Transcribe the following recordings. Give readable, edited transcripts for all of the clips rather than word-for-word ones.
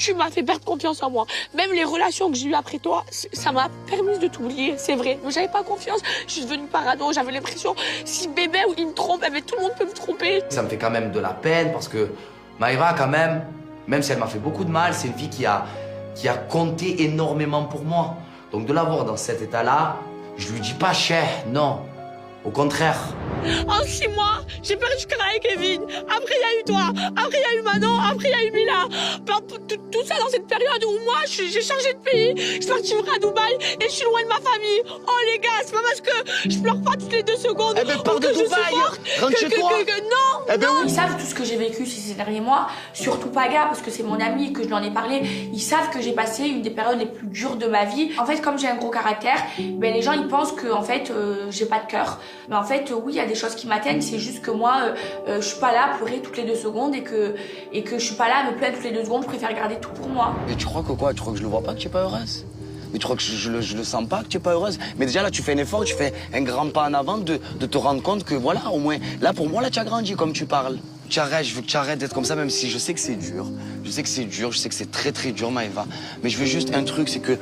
Tu m'as fait perdre confiance en moi. Même les relations que j'ai eues après toi, ça m'a permis de t'oublier, c'est vrai. Mais j'avais pas confiance, je suis devenue parano, j'avais l'impression, si bébé ou il me trompe, eh ben, tout le monde peut me tromper. Ça me fait quand même de la peine parce que Maïva, quand même si elle m'a fait beaucoup de mal, c'est une fille qui a compté énormément pour moi. Donc de la voir dans cet état-là, je lui dis pas cher, non. Au contraire. En 6 mois, j'ai perdu Clara et Kevin. Après, il y a eu toi. Après, il y a eu Manon. Après, il y a eu Mila. Tout ça dans cette période où moi, j'ai changé de pays. Je suis partie vivre à Dubaï et je suis loin de ma famille. Oh les gars, c'est pas parce que je pleure pas toutes les 2 secondes. Eh ben, pars de Dubaï. Rentre chez toi. Non, eh ben, non. oui. Ils savent tout ce que j'ai vécu ces derniers mois, surtout Paga, parce que c'est mon ami et que je lui en ai parlé. Ils savent que j'ai passé une des périodes les plus dures de ma vie. En fait, comme j'ai un gros caractère, ben, les gens ils pensent que en fait, j'ai pas de cœur. Mais en fait, oui, il y a des choses qui m'atteignent, c'est juste que moi, je suis pas là à pleurer toutes les 2 secondes et que je suis pas là à me plaindre toutes les 2 secondes, je préfère garder tout pour moi. Et tu crois que quoi? Tu crois que je le vois pas que tu es pas heureuse? Mais tu crois que je le sens pas que tu es pas heureuse? Mais déjà là, tu fais un effort, tu fais un grand pas en avant de te rendre compte que voilà, au moins, là pour moi, là tu as grandi comme tu parles. Tu arrêtes, je veux que tu arrêtes d'être comme ça, même si je sais que c'est dur. Je sais que c'est dur, je sais que c'est très très dur, Maëva. Mais je veux juste un truc, c'est que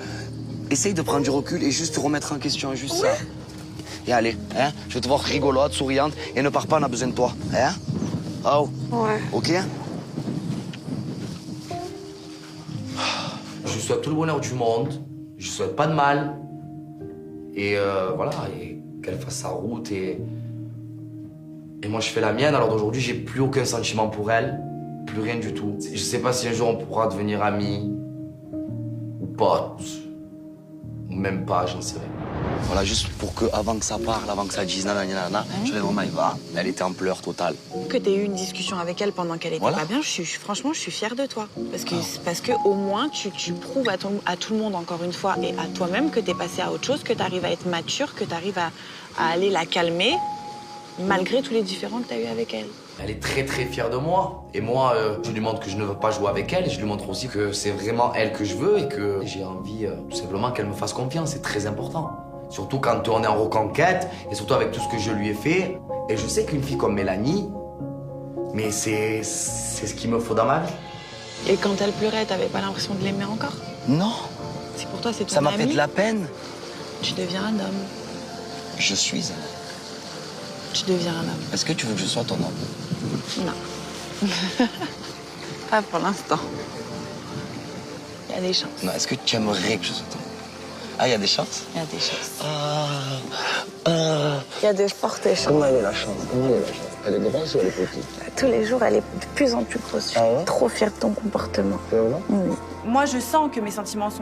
essaye de prendre du recul et juste te remettre en question, juste ça. Et allez, hein, je vais te voir rigolote, souriante, et ne pars pas, on a besoin de toi. Hein? Oh. Ouais. Ok? Je lui souhaite tout le bonheur du monde. Je lui souhaite pas de mal. Et voilà, et qu'elle fasse sa route. Et moi, je fais la mienne. Alors d'aujourd'hui, j'ai plus aucun sentiment pour elle. Plus rien du tout. Je sais pas si un jour on pourra devenir amis. Ou potes. Ou même pas, j'en sais rien. Voilà, juste pour que, avant que ça parle, avant que ça dise nanana, je vais voir Maëva. Elle était en pleurs totales. Que tu aies eu une discussion avec elle pendant qu'elle était Voilà. pas bien, franchement, je suis fière de toi. Parce que au moins, tu prouves à tout le monde, encore une fois, et à toi-même, que tu es passé à autre chose, que tu arrives à être mature, que tu arrives à aller la calmer, malgré tous les différends que tu as eu avec elle. Elle est très très fière de moi. Et moi, je lui montre que je ne veux pas jouer avec elle. Et je lui montre aussi que c'est vraiment elle que je veux et que j'ai envie tout simplement qu'elle me fasse confiance. C'est très important. Surtout quand on est en reconquête et surtout avec tout ce que je lui ai fait. Et je sais qu'une fille comme Mélanie, mais c'est ce qu'il me faut dans ma vie. Et quand elle pleurait, t'avais pas l'impression de l'aimer encore? Non, C'est pour toi, c'est ton ça m'a ami. fait de la peine. Tu deviens un homme. Je suis un... Tu deviens un homme. Est-ce que tu veux que je sois ton homme? Non. Pas pour l'instant. Il y a des chances. Non, est-ce que tu aimerais que je sois ton homme? Ah, il y a des chances? Il y a des chances. Ah. Il y a de fortes chances. Comment elle est la chance? Comment elle est la chance? Elle est grosse ou elle est petite? Tous les jours, elle est de plus en plus grosse. Je suis trop fière de ton comportement. C'est vrai? Oui. Moi, je sens que mes sentiments sont...